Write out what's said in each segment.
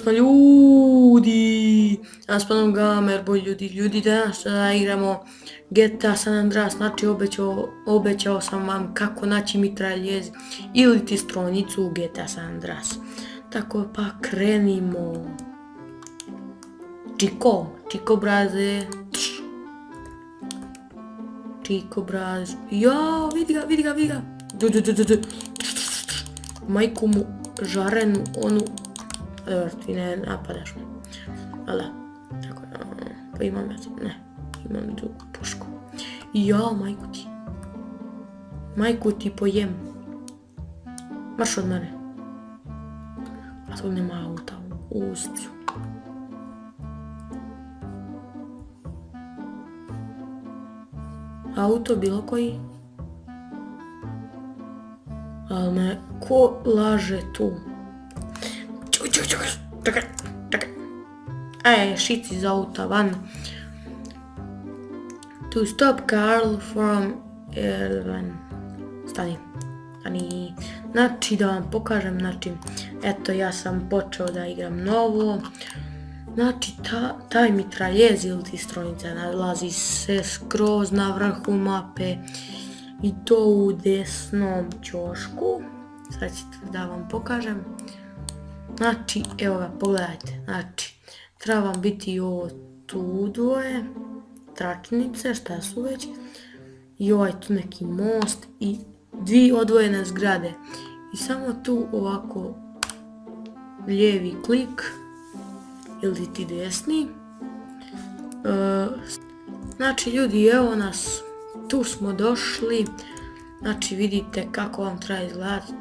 smo ljudi. Danas smo gamer boy ljudi. Danas igramo GTA San Andreas. Znači obećao sam vam kako naći mitraljez ili ti strojnicu u GTA San Andreas. Tako pa krenimo. Čiko braze. Čiko braze. Ja, vidi ga. Majku mu žarenu onu. Ti ne napadaš me. Ali tako pa imam drugu pušku. Ja, majku ti pojem. Marš od mene. A tu nema auta u uzicu. Auto bilo koji. Ali me ko laže tu? Čekaj. Šici iz auta van. To stop Carl from 11. Stani. Znači da vam pokažem, eto ja sam počeo da igram novo. Znači taj mitraljez ili ti strojnica nalazi se skroz na vrhu mape i to u desnom ćošku. Sad ćete da vam pokažem. Znači, evo ga, pogledajte. Znači, treba vam biti ovo tu dvoje tračnice, šta su već, i ovaj tu neki most i dvije odvojene zgrade. I samo tu ovako lijevi klik ili ti desni. Znači ljudi, evo nas, tu smo došli. Znači vidite kako vam treba izgledati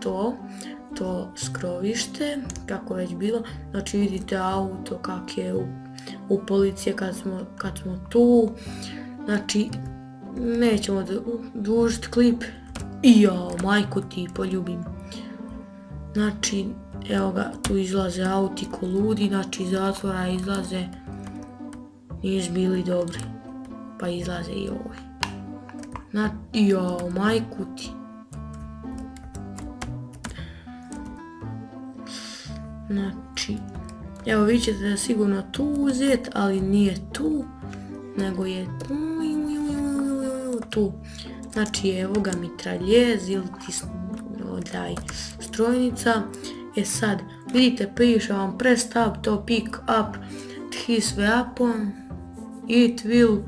to skrovište, kako već bilo. Znači vidite auto kak je u policije kad smo tu. Znači nećemo dužiti klip. I jao, majku ti poljubim. Znači evo ga, tu izlaze auti ko ludi, znači iz zatvora izlaze, nisu bili dobri, pa izlaze i ovaj. Jao, majku ti. Znači, evo vi ćete sigurno tu uzeti, ali nije tu, nego je tu. Znači evo ga mitraljez ili ti strojnica. Sad, vidite, piše vam press tab to pick up his weapon. It will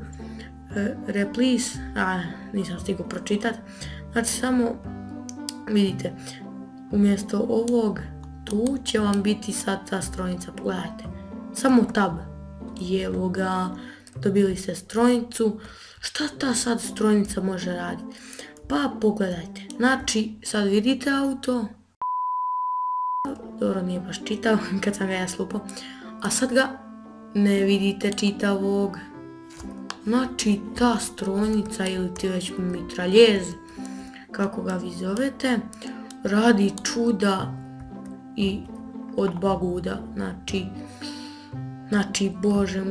replace. Nisam stigao pročitati. Znači samo, vidite, umjesto ovog tu će vam biti sad ta strojnica, pogledajte. Samo tab. I evo ga, dobili ste strojnicu. Šta ta sad strojnica može raditi? Pa pogledajte. Znači, sad vidite auto. Dobro, nije baš čitav kad sam ga ja slupao. A sad ga ne vidite čitavog. Znači, ta strojnica ili ti već mitraljez, kako ga vi zovete, radi čuda i od baguda. Znači, bože,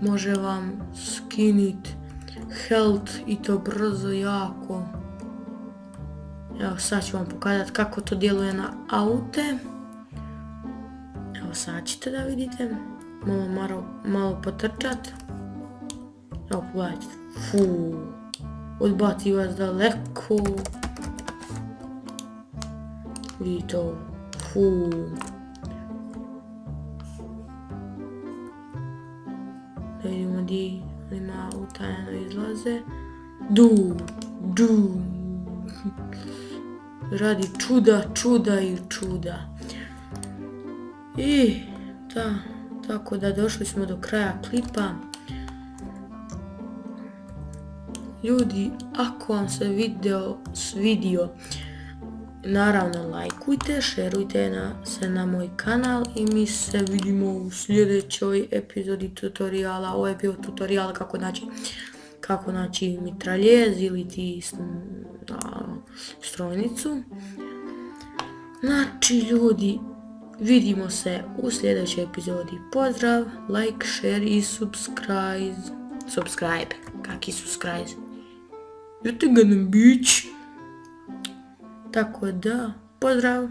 može vam skinit health i to brzo jako. Evo sad ću vam pokazati kako to djeluje na aute. Evo sad ćete da vidite. Malo potrčat. Evo pogledajte. Odbaci vas daleko. Vidite ovo. Da vidimo gdje ima auta, izlaze. Radi čuda. I tako da došli smo do kraja klipa. Ljudi, ako vam se video svidio, naravno lajkujte, šerujte se na moj kanal i mi se vidimo u sljedećoj epizodi tutoriala. Ovo je bio tutorial kako naći mitraljez ili ti strojnicu. Znači ljudi, vidimo se u sljedećoj epizodi. Pozdrav, like, share i subscribe. Kaki subscribe? You're gonna bitch. Tako da, pozdrav.